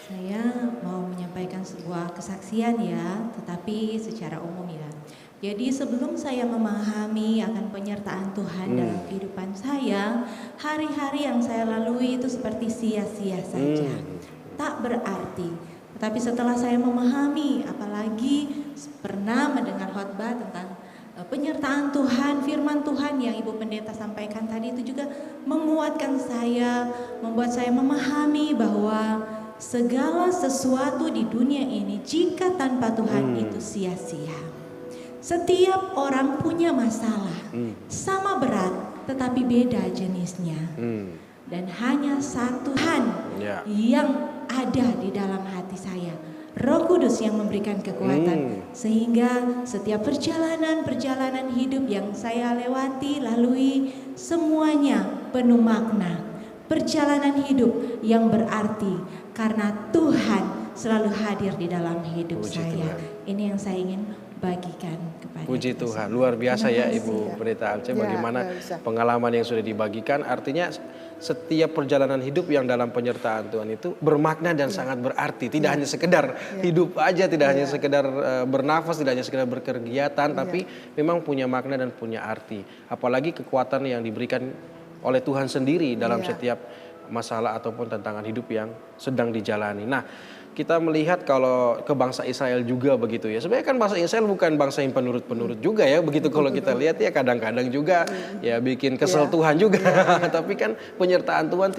saya mau menyampaikan sebuah kesaksian ya, tetapi secara umum ya. Jadi sebelum saya memahami akan penyertaan Tuhan dalam kehidupan saya, hari-hari yang saya lalui itu seperti sia-sia saja, tak berarti. Tetapi setelah saya memahami, apalagi pernah mendengar khotbah tentang penyertaan Tuhan, firman Tuhan yang Ibu Pendeta sampaikan tadi, itu juga menguatkan saya, membuat saya memahami bahwa segala sesuatu di dunia ini jika tanpa Tuhan itu sia-sia. Setiap orang punya masalah, sama berat tetapi beda jenisnya. Dan hanya satu Tuhan yang ada di dalam hati saya, Roh Kudus yang memberikan kekuatan, sehingga setiap perjalanan hidup yang saya lewati, lalui, semuanya penuh makna. Perjalanan hidup yang berarti karena Tuhan selalu hadir di dalam hidup saya. Ini yang saya ingin bagikan kepada Puji Tuhan, luar biasa ya Ibu Pendeta Alca, bagaimana pengalaman yang sudah dibagikan. Artinya setiap perjalanan hidup yang dalam penyertaan Tuhan itu bermakna dan sangat berarti. Tidak hanya sekedar hidup aja, tidak hanya sekedar bernafas, tidak hanya sekedar berkegiatan, tapi memang punya makna dan punya arti. Apalagi kekuatan yang diberikan oleh Tuhan sendiri dalam setiap masalah ataupun tantangan hidup yang sedang dijalani. Nah, kita melihat kalau ke bangsa Israel juga begitu ya. Sebenarnya kan bangsa Israel bukan bangsa yang penurut-penurut juga ya. Begitu kalau kita lihat ya, kadang-kadang juga ya bikin kesel Tuhan juga. Tapi kan penyertaan Tuhan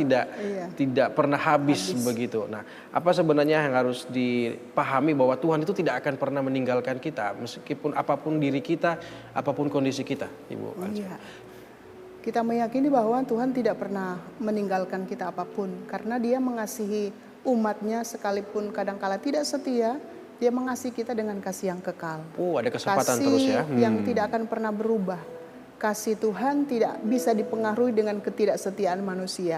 tidak pernah habis begitu. Nah, apa sebenarnya yang harus dipahami bahwa Tuhan itu tidak akan pernah meninggalkan kita meskipun apapun diri kita, apapun kondisi kita, Ibu Alca. Kita meyakini bahwa Tuhan tidak pernah meninggalkan kita apapun, karena Dia mengasihi umatnya sekalipun kadangkala tidak setia, Dia mengasihi kita dengan kasih yang kekal. Ada kesempatan kasih terus ya. Yang tidak akan pernah berubah. Kasih Tuhan tidak bisa dipengaruhi dengan ketidaksetiaan manusia.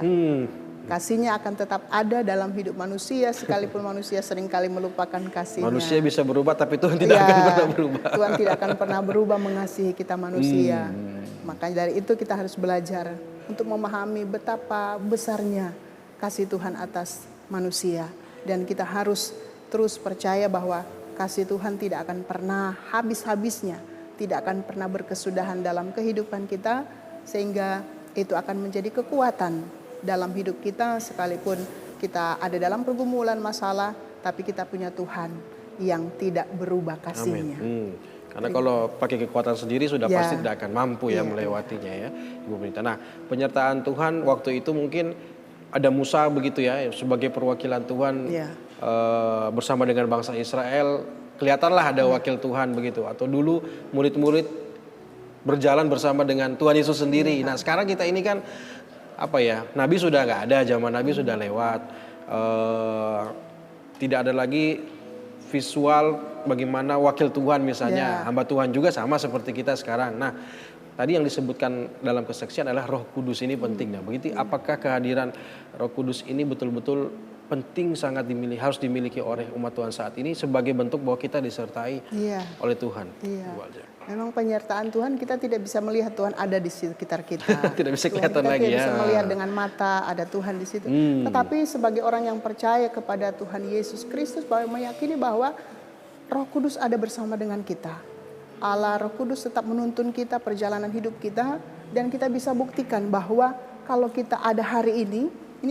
Kasihnya akan tetap ada dalam hidup manusia, sekalipun manusia seringkali melupakan kasihnya. Manusia bisa berubah, tapi Tuhan tidak akan pernah berubah. Tuhan tidak akan pernah berubah mengasihi kita manusia. Makanya dari itu kita harus belajar untuk memahami betapa besarnya kasih Tuhan atas manusia. Dan kita harus terus percaya bahwa kasih Tuhan tidak akan pernah habis-habisnya, tidak akan pernah berkesudahan dalam kehidupan kita, sehingga itu akan menjadi kekuatan dalam hidup kita sekalipun kita ada dalam pergumulan masalah, tapi kita punya Tuhan yang tidak berubah kasihnya. Karena kalau pakai kekuatan sendiri sudah Ya. pasti tidak akan mampu ya melewatinya ya, Ibu Pendeta. Nah, penyertaan Tuhan waktu itu mungkin ada Musa begitu ya, sebagai perwakilan Tuhan Ya. bersama dengan bangsa Israel, kelihatanlah ada wakil Tuhan begitu. Atau dulu murid-murid berjalan bersama dengan Tuhan Yesus sendiri. Nah, sekarang kita ini kan apa ya, Nabi sudah nggak ada, zaman Nabi sudah lewat. Tidak ada lagi visual bagaimana wakil Tuhan misalnya, hamba Tuhan juga sama seperti kita sekarang. Nah, tadi yang disebutkan dalam kesaksian adalah Roh Kudus ini penting. Nah, begitu apakah kehadiran Roh Kudus ini betul-betul penting, sangat harus dimiliki oleh umat Tuhan saat ini sebagai bentuk bahwa kita disertai oleh Tuhan. Iya. Memang penyertaan Tuhan, kita tidak bisa melihat Tuhan ada di sekitar kita. Tidak bisa kelihatan kita lagi tidak ya. bisa melihat dengan mata ada Tuhan di situ. Tetapi sebagai orang yang percaya kepada Tuhan Yesus Kristus, bahwa meyakini bahwa Roh Kudus ada bersama dengan kita. Allah Roh Kudus tetap menuntun kita perjalanan hidup kita, dan kita bisa buktikan bahwa kalau kita ada hari ini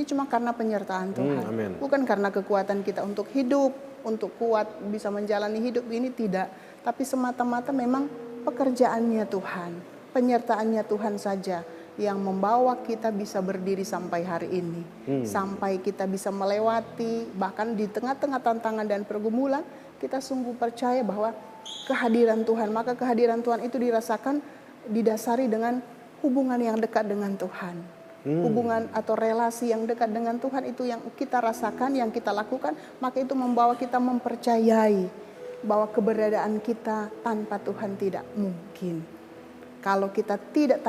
cuma karena penyertaan Tuhan. Bukan karena kekuatan kita untuk hidup, untuk kuat bisa menjalani hidup ini, tidak. Tapi semata-mata memang pekerjaannya Tuhan, penyertaannya Tuhan saja yang membawa kita bisa berdiri sampai hari ini. Sampai kita bisa melewati, bahkan di tengah-tengah tantangan dan pergumulan, kita sungguh percaya bahwa kehadiran Tuhan. Maka kehadiran Tuhan itu dirasakan, didasari dengan hubungan yang dekat dengan Tuhan. Hubungan atau relasi yang dekat dengan Tuhan itu yang kita rasakan, yang kita lakukan, maka itu membawa kita mempercayai bahwa keberadaan kita tanpa Tuhan tidak mungkin. Kalau kita tidak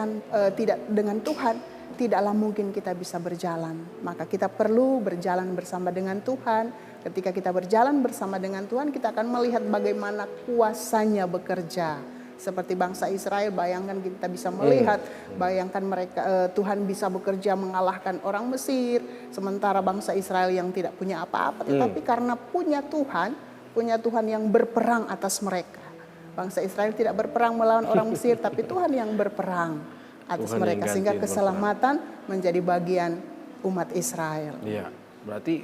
dengan Tuhan, tidaklah mungkin kita bisa berjalan. Maka kita perlu berjalan bersama dengan Tuhan. Ketika kita berjalan bersama dengan Tuhan, kita akan melihat bagaimana kuasanya bekerja. Seperti bangsa Israel, bayangkan kita bisa melihat, bayangkan mereka Tuhan bisa bekerja mengalahkan orang Mesir, sementara bangsa Israel yang tidak punya apa-apa, tetapi karena punya Tuhan yang berperang atas mereka. Bangsa Israel tidak berperang melawan orang Mesir, tapi Tuhan yang berperang atas Tuhan mereka, sehingga keselamatan menjadi bagian umat Israel. Iya, berarti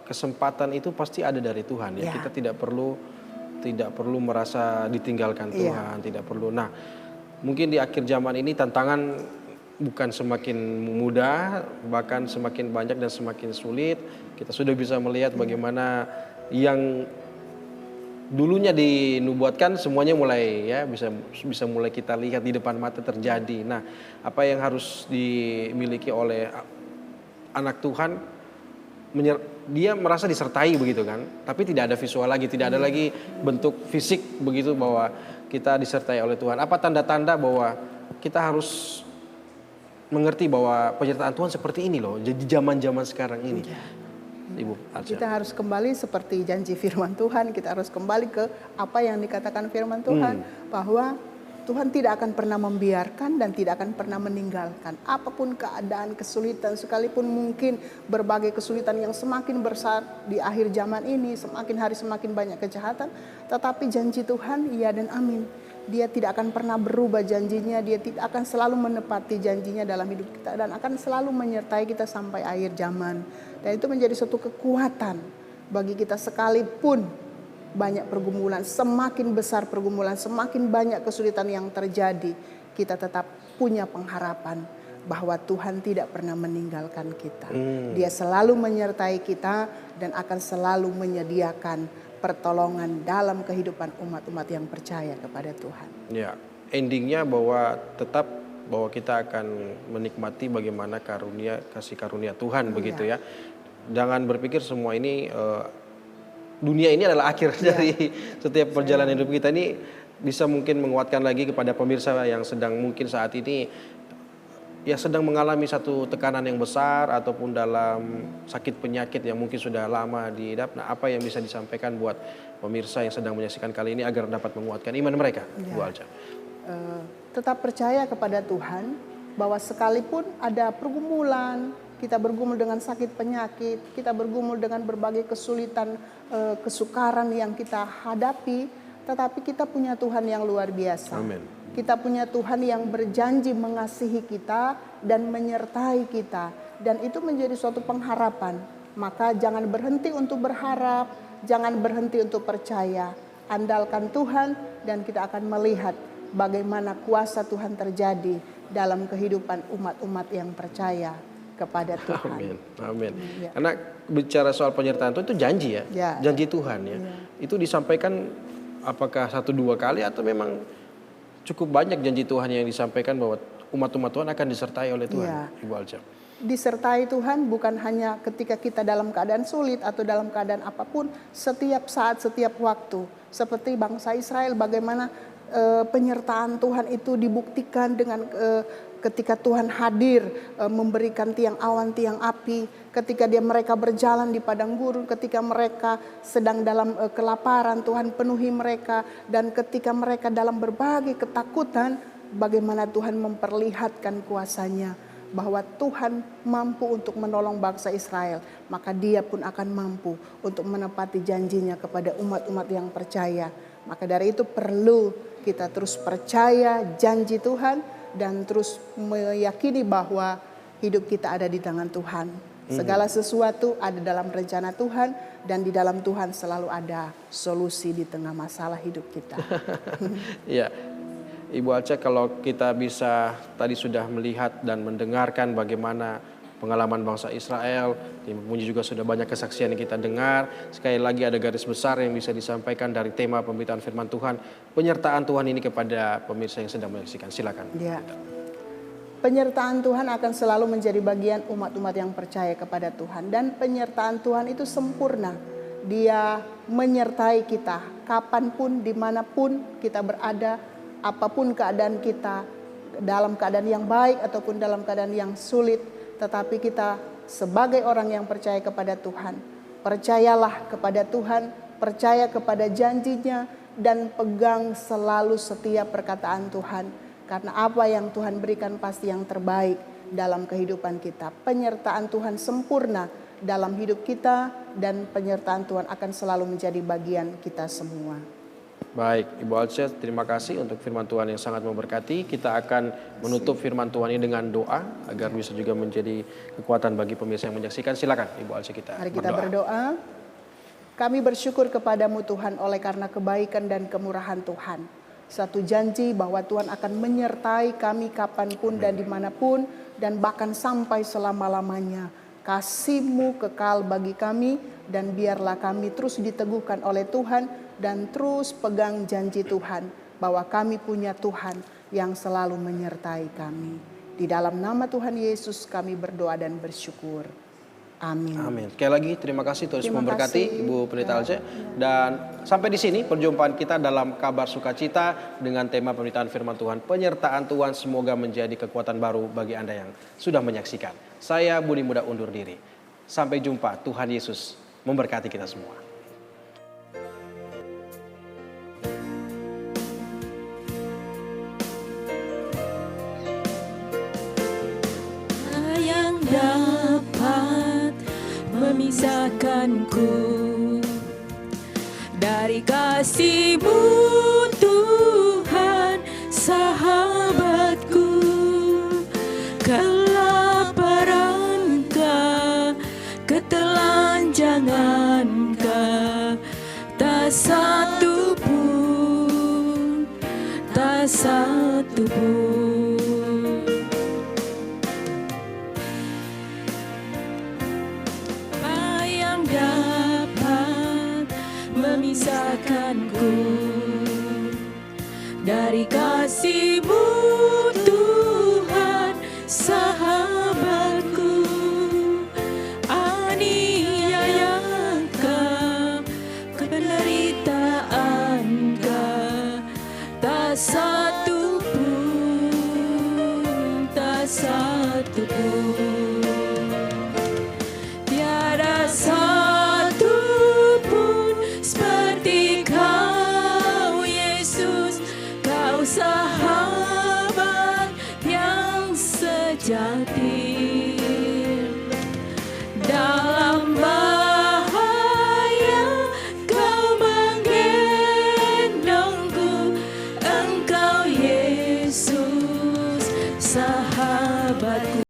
kesempatan itu pasti ada dari Tuhan ya. Kita tidak perlu merasa ditinggalkan Tuhan, tidak perlu. Nah, mungkin di akhir zaman ini tantangan bukan semakin mudah, bahkan semakin banyak dan semakin sulit. Kita sudah bisa melihat bagaimana yang dulunya dinubuatkan semuanya mulai ya bisa mulai kita lihat di depan mata terjadi. Nah, apa yang harus dimiliki oleh anak Tuhan, dia merasa disertai begitu kan, tapi tidak ada visual lagi, tidak ada lagi bentuk fisik begitu bahwa kita disertai oleh Tuhan. Apa tanda-tanda bahwa kita harus mengerti bahwa penyertaan Tuhan seperti ini loh, jadi zaman-zaman sekarang ini. Ibu Arca. Kita harus kembali seperti janji firman Tuhan, kita harus kembali ke apa yang dikatakan firman Tuhan, bahwa Tuhan tidak akan pernah membiarkan dan tidak akan pernah meninggalkan. Apapun keadaan, kesulitan, sekalipun mungkin berbagai kesulitan yang semakin besar di akhir zaman ini, semakin hari semakin banyak kejahatan, tetapi janji Tuhan iya dan amin. Dia tidak akan pernah berubah janjinya, dia tidak akan selalu menepati janjinya dalam hidup kita, dan akan selalu menyertai kita sampai akhir zaman. Dan itu menjadi suatu kekuatan bagi kita, sekalipun banyak pergumulan, semakin besar pergumulan, semakin banyak kesulitan yang terjadi, kita tetap punya pengharapan bahwa Tuhan tidak pernah meninggalkan kita. Dia selalu menyertai kita dan akan selalu menyediakan pertolongan dalam kehidupan umat-umat yang percaya kepada Tuhan. Ya, endingnya bahwa tetap bahwa kita akan menikmati bagaimana kasih karunia Tuhan begitu ya. Jangan berpikir semua ini dunia ini adalah akhir dari setiap perjalanan hidup kita. Ini bisa mungkin menguatkan lagi kepada pemirsa yang sedang mungkin saat ini ya sedang mengalami satu tekanan yang besar ataupun dalam sakit penyakit yang mungkin sudah lama diidap. Nah, apa yang bisa disampaikan buat pemirsa yang sedang menyaksikan kali ini agar dapat menguatkan iman mereka, Bu Alca? Tetap percaya kepada Tuhan bahwa sekalipun ada pergumulan, kita bergumul dengan sakit penyakit, kita bergumul dengan berbagai kesulitan, kesukaran yang kita hadapi, tetapi kita punya Tuhan yang luar biasa. Amin. Kita punya Tuhan yang berjanji mengasihi kita dan menyertai kita. Dan itu menjadi suatu pengharapan Maka jangan berhenti untuk berharap, jangan berhenti untuk percaya. Andalkan Tuhan dan kita akan melihat bagaimana kuasa Tuhan terjadi dalam kehidupan umat-umat yang percaya kepada Tuhan. Amin, amin. Ya. Karena bicara soal penyertaan Tuhan itu janji ya, Ya. janji Tuhan ya. Itu disampaikan apakah 1-2 kali atau memang cukup banyak janji Tuhan yang disampaikan bahwa umat-umat Tuhan akan disertai oleh Tuhan, Ya. Ibu Alca. Disertai Tuhan bukan hanya ketika kita dalam keadaan sulit atau dalam keadaan apapun, setiap saat, setiap waktu. Seperti bangsa Israel, bagaimana penyertaan Tuhan itu dibuktikan dengan ketika Tuhan hadir memberikan tiang awan, tiang api, ketika mereka berjalan di padang gurun, ketika mereka sedang dalam kelaparan, Tuhan penuhi mereka, dan ketika mereka dalam berbagai ketakutan, bagaimana Tuhan memperlihatkan kuasa-Nya bahwa Tuhan mampu untuk menolong bangsa Israel, maka Dia pun akan mampu untuk menepati janjinya kepada umat-umat yang percaya. Maka dari itu perlu kita terus percaya janji Tuhan dan terus meyakini bahwa hidup kita ada di tangan Tuhan. Segala sesuatu ada dalam rencana Tuhan dan di dalam Tuhan selalu ada solusi di tengah masalah hidup kita. Iya. Ibu Alca, kalau kita bisa tadi sudah melihat dan mendengarkan bagaimana pengalaman bangsa Israel, Tim Puji juga sudah banyak kesaksian yang kita dengar. Sekali lagi ada garis besar yang bisa disampaikan dari tema pemberitaan firman Tuhan, penyertaan Tuhan ini kepada pemirsa yang sedang menyaksikan. Silakan. Ya. Penyertaan Tuhan akan selalu menjadi bagian umat-umat yang percaya kepada Tuhan. Dan penyertaan Tuhan itu sempurna. Dia menyertai kita kapanpun, dimanapun kita berada, apapun keadaan kita, dalam keadaan yang baik ataupun dalam keadaan yang sulit. Tetapi kita sebagai orang yang percaya kepada Tuhan, percayalah kepada Tuhan, percaya kepada janjinya, dan pegang selalu setiap perkataan Tuhan. Karena apa yang Tuhan berikan pasti yang terbaik dalam kehidupan kita. Penyertaan Tuhan sempurna dalam hidup kita dan penyertaan Tuhan akan selalu menjadi bagian kita semua. Baik, Ibu Alca, terima kasih untuk firman Tuhan yang sangat memberkati. Kita akan menutup firman Tuhan ini dengan doa agar bisa juga menjadi kekuatan bagi pemirsa yang menyaksikan. Silakan Ibu Alca, kita Mari kita berdoa. Kami bersyukur kepadamu Tuhan oleh karena kebaikan dan kemurahan Tuhan. Satu janji bahwa Tuhan akan menyertai kami kapanpun dan dimanapun dan bahkan sampai selama-lamanya. Kasih-Mu kekal bagi kami dan biarlah kami terus diteguhkan oleh Tuhan dan terus pegang janji Tuhan bahwa kami punya Tuhan yang selalu menyertai kami. Di dalam nama Tuhan Yesus kami berdoa dan bersyukur. Amin. Amin. Sekali lagi terima kasih terus Terima memberkati kasih. Ibu Pendeta Alca. Dan sampai di sini perjumpaan kita dalam Kabar Sukacita dengan tema pemberitaan firman Tuhan. Penyertaan Tuhan semoga menjadi kekuatan baru bagi Anda yang sudah menyaksikan. Saya Budi Muda undur diri. Sampai jumpa. Tuhan Yesus memberkati kita semua. Yang dapat memisahkanku dari kasih-Mu Tuhan, sahabatku. Kelaparan-Kah, ketelanjangan-Kah, tak satu pun, tak satu pun. Memisahkanku dari kasih-Mu Tuhan, sahabatku. Aniaya-Kah, penderitaan-Kah, tak satu pun, tak satu pun. Tiada satu pun seperti Kau, Yesus. Kau sahabat yang sejati. Dalam bahaya Kau menggendongku. Engkau Yesus, sahabatku.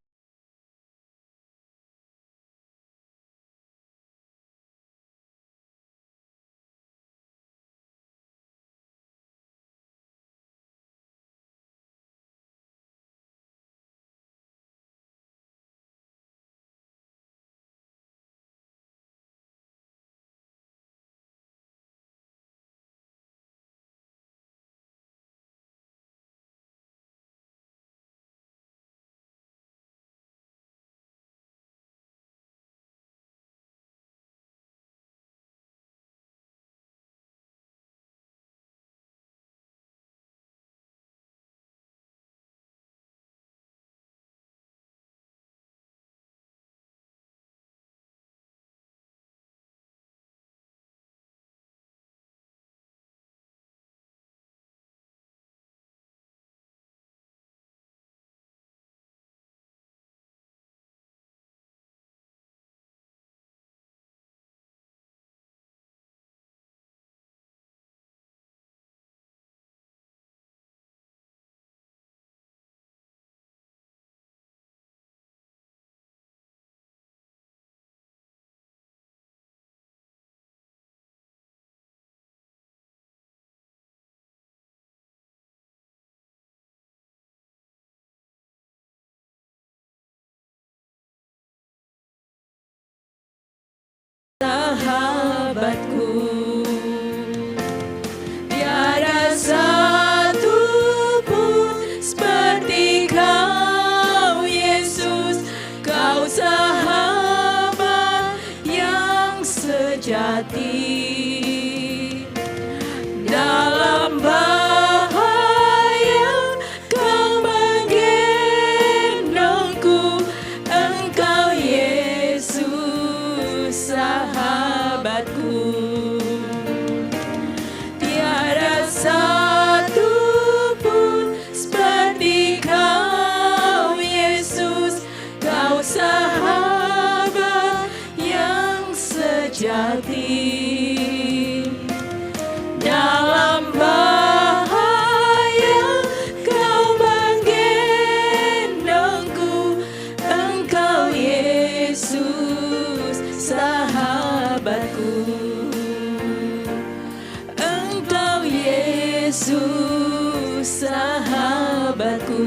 sahabatku. Tiada satu pun seperti Kau, Yesus. Kau sahabat yang sejati. Dalam bahaya Kau menggendongku. Engkau Yesus sahabatku. Tiada satu pun seperti Kau, Yesus. Kau sahabat yang sejati. Dalam bahaya Kau menggendongku. Engkau Yesus sahabatku. Engkau Yesus sahabatku.